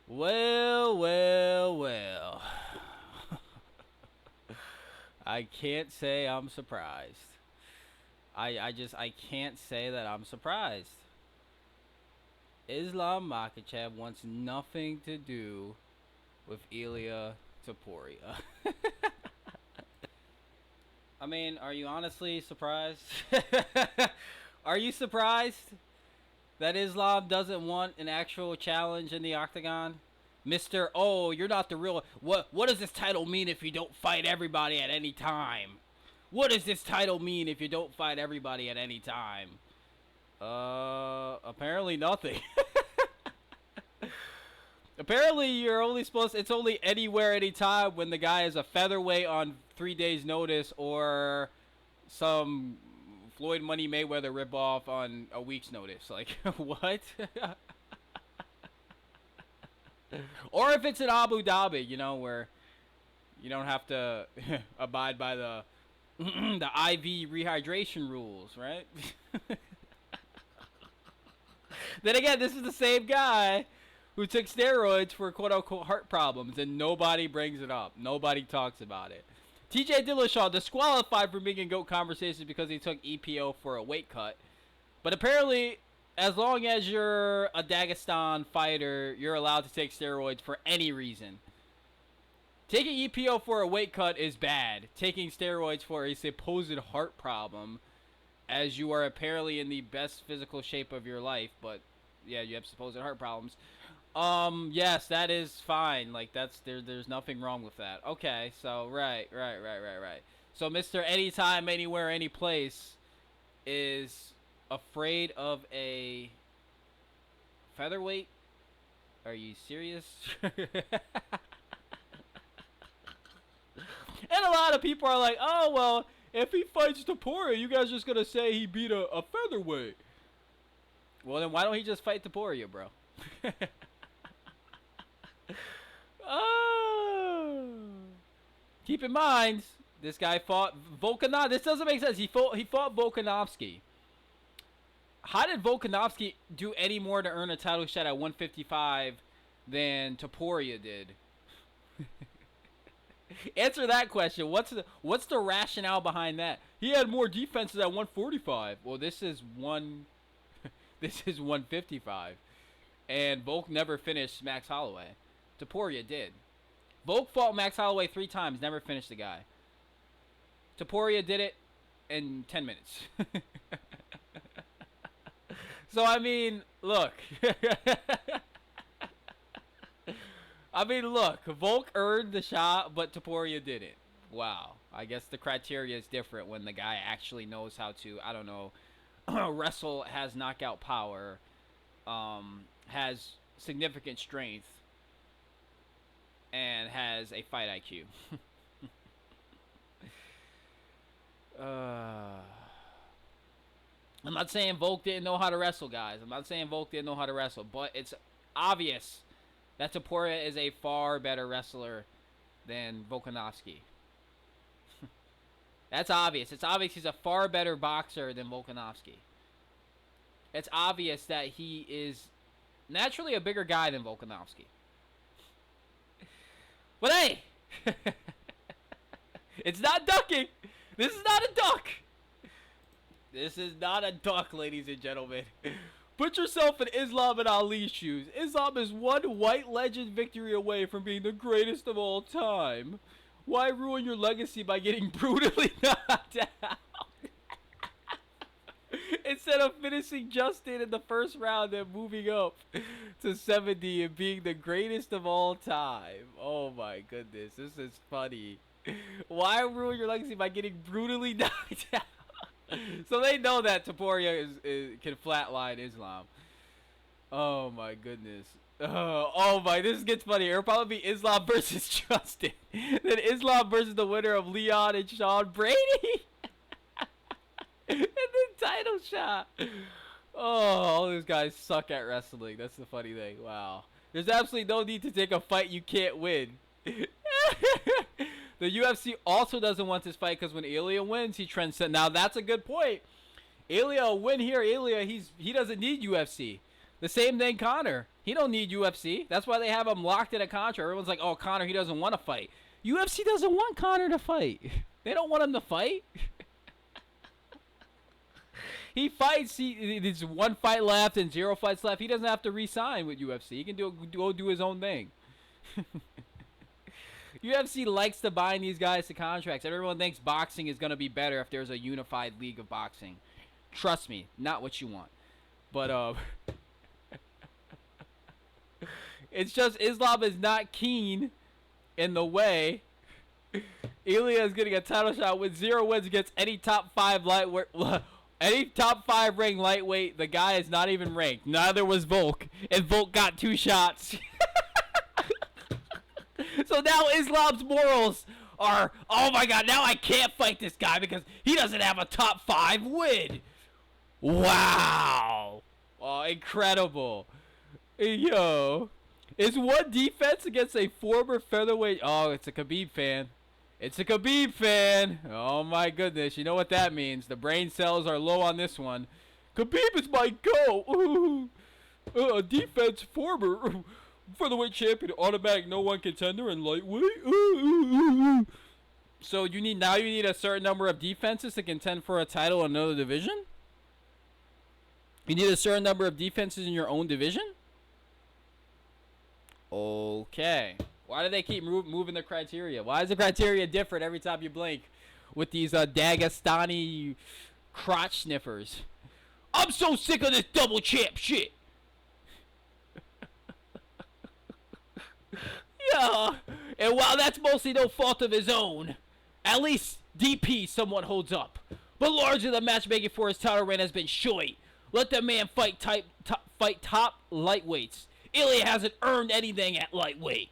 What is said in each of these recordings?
Well, well, well. I can't say I'm surprised. I can't say that I'm surprised. Islam Makhachev wants nothing to do with Ilia Topuria. I mean, are you honestly surprised? Are you surprised that Islam doesn't want an actual challenge in the octagon? Mr. Oh, you're not the real. What does this title mean if you don't fight everybody at any time? What does this title mean if you don't fight everybody at any time? Apparently nothing. Apparently you're only supposed it's only anywhere anytime when the guy is a featherweight on 3 days notice or some Floyd Money Mayweather ripoff on a week's notice. Like what? Or if it's in Abu Dhabi, you know, where you don't have to abide by the the IV rehydration rules, right? Then again, this is the same guy who took steroids for quote unquote heart problems, and nobody brings it up. Nobody talks about it. TJ Dillashaw disqualified from being in GOAT conversations because he took EPO for a weight cut. But apparently, as long as you're a Dagestan fighter, you're allowed to take steroids for any reason. Taking EPO for a weight cut is bad. Taking steroids for a supposed heart problem, as you are apparently in the best physical shape of your life, but yeah, you have supposed heart problems. Yes, that is fine. Like there's nothing wrong with that. Okay, so right. So Mr. Anytime, Anywhere, Any Place is afraid of a featherweight? Are you serious? And a lot of people are like, oh, well, if he fights Topuria, you guys are just going to say he beat a featherweight. Well, then why don't he just fight Topuria, bro? Oh. Keep in mind, this guy fought Volkanovski. This doesn't make sense. He fought Volkanovski. How did Volkanovski do any more to earn a title shot at 155 than Topuria did? Answer that question. What's the rationale behind that? He had more defenses at 145. Well, this is 155, and Volk never finished Max Holloway. Topuria did. Volk fought Max Holloway 3 times, never finished the guy. Topuria did it in 10 minutes. So I mean, look. Volk earned the shot, but Topuria didn't. Wow. I guess the criteria is different when the guy actually knows how to, I don't know, wrestle, has knockout power, has significant strength, and has a fight IQ. I'm not saying Volk didn't know how to wrestle, guys. I'm not saying Volk didn't know how to wrestle, but it's obvious that Topuria is a far better wrestler than Volkanovski. That's obvious. It's obvious he's a far better boxer than Volkanovski. It's obvious that he is naturally a bigger guy than Volkanovski. But hey! It's not ducking! This is not a duck! This is not a duck, ladies and gentlemen. Put yourself in Islam and Ali's shoes. Islam is one white legend victory away from being the greatest of all time. Why ruin your legacy by getting brutally knocked out? Instead of finishing Justin in the first round and moving up to 70 and being the greatest of all time. Oh my goodness, this is funny. Why ruin your legacy by getting brutally knocked out? So they know that Topuria can flatline Islam. Oh my goodness. Oh my, this gets funny. It'll probably be Islam versus Justin. Then Islam versus the winner of Leon and Sean Brady. And then title shot. Oh, all these guys suck at wrestling. That's the funny thing. Wow. There's absolutely no need to take a fight you can't win. The UFC also doesn't want this fight because when Ilia wins, he transcends. Now, that's a good point. Ilia will win here. Ilia, he doesn't need UFC. The same thing Conor. He don't need UFC. That's why they have him locked in a contract. Everyone's like, oh, Conor, he doesn't want to fight. UFC doesn't want Conor to fight. They don't want him to fight. He fights. There's 1 fight left and 0 fights left. He doesn't have to re-sign with UFC. He can go do his own thing. UFC likes to bind these guys to contracts. Everyone thinks boxing is going to be better if there's a unified league of boxing. Trust me, not what you want. But it's just Islam is not keen in the way. Ilia is getting a title shot with 0 wins against any top 5 lightweight. Any top 5 ranked lightweight. The guy is not even ranked. Neither was Volk, and Volk got 2 shots. So now Islam's morals are, oh my god, now I can't fight this guy because he doesn't have a top 5 win. Wow. Oh, incredible. Yo. It's 1 defense against a former featherweight. Oh, it's a Khabib fan. It's a Khabib fan. Oh my goodness. You know what that means. The brain cells are low on this one. Khabib is my goat. Defense former featherweight champion, automatic #1 contender and lightweight. So you need a certain number of defenses to contend for a title in another division? You need a certain number of defenses in your own division? Okay. Why do they keep moving the criteria? Why is the criteria different every time you blink with these Dagestani crotch sniffers? I'm so sick of this double champ shit. Yeah. And while that's mostly no fault of his own, at least DP somewhat holds up. But largely the matchmaking for his title reign has been short. Let the man fight top lightweights. Ilia hasn't earned anything at lightweight.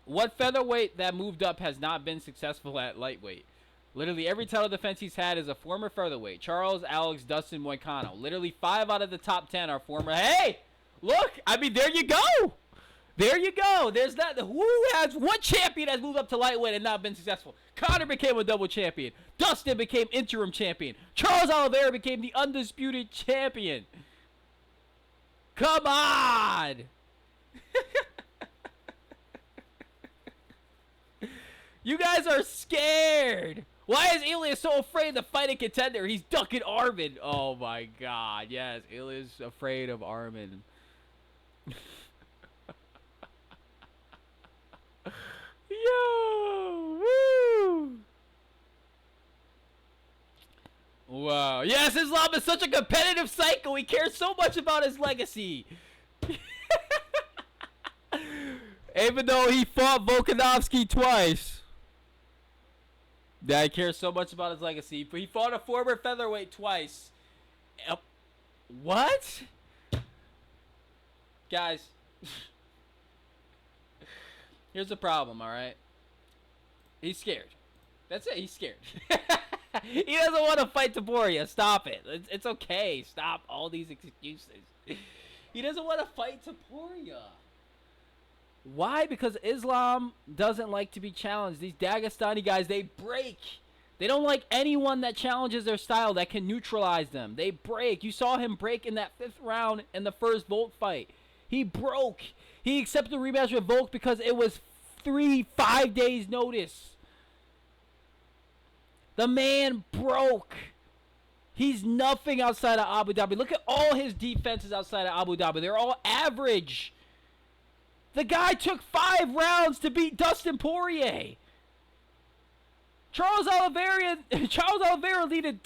What featherweight that moved up has not been successful at lightweight? Literally every title defense he's had is a former featherweight. Charles, Alex, Dustin, Moicano. Literally 5 out of the top 10 are former. Hey! Look! I mean, there you go! There you go! There's that. What champion has moved up to lightweight and not been successful? Conor became a double champion. Dustin became interim champion. Charles Oliveira became the undisputed champion. Come on! You guys are scared. Why is Ilia so afraid to fight a contender? He's ducking Arman. Oh my god. Yes, Ilia's afraid of Arman. Yo! Woo! Wow. Yes, Islam is such a competitive psycho. He cares so much about his legacy. Even though he fought Volkanovski twice. Yeah, he cares so much about his legacy. But he fought a former featherweight twice. What? Guys. Here's the problem, alright? He's scared. That's it, he's scared. He doesn't want to fight Topuria. Stop it. It's okay. Stop all these excuses. He doesn't want to fight Topuria. Why? Because Islam doesn't like to be challenged. These Dagestani guys, they break. They don't like anyone that challenges their style, that can neutralize them. They break. You saw him break in that 5th round in the first Volk fight. He broke. He accepted a rematch with Volk because it was 5 days notice. The man broke. He's nothing outside of Abu Dhabi. Look at all his defenses outside of Abu Dhabi. They're all average. The guy took 5 rounds to beat Dustin Poirier. Charles Oliveira needed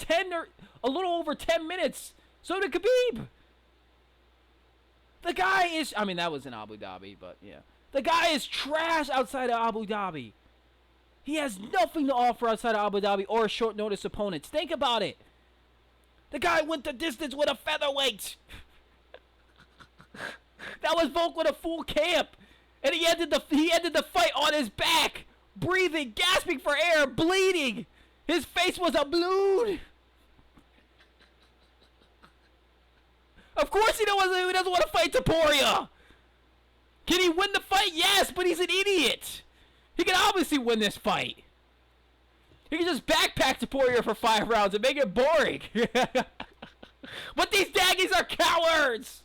a little over 10 minutes. So did Khabib. The guy is, I mean, that was in Abu Dhabi, but yeah. The guy is trash outside of Abu Dhabi. He has nothing to offer outside of Abu Dhabi or short notice opponents. Think about it. The guy went the distance with a featherweight. That was Volk with a full camp. And he ended the fight on his back, breathing, gasping for air, bleeding. His face was a balloon. Of course he doesn't want to fight Topuria. Can he win the fight? Yes, but he's an idiot. He can obviously win this fight. He can just backpack Topuria for 5 rounds and make it boring. But these daggies are cowards!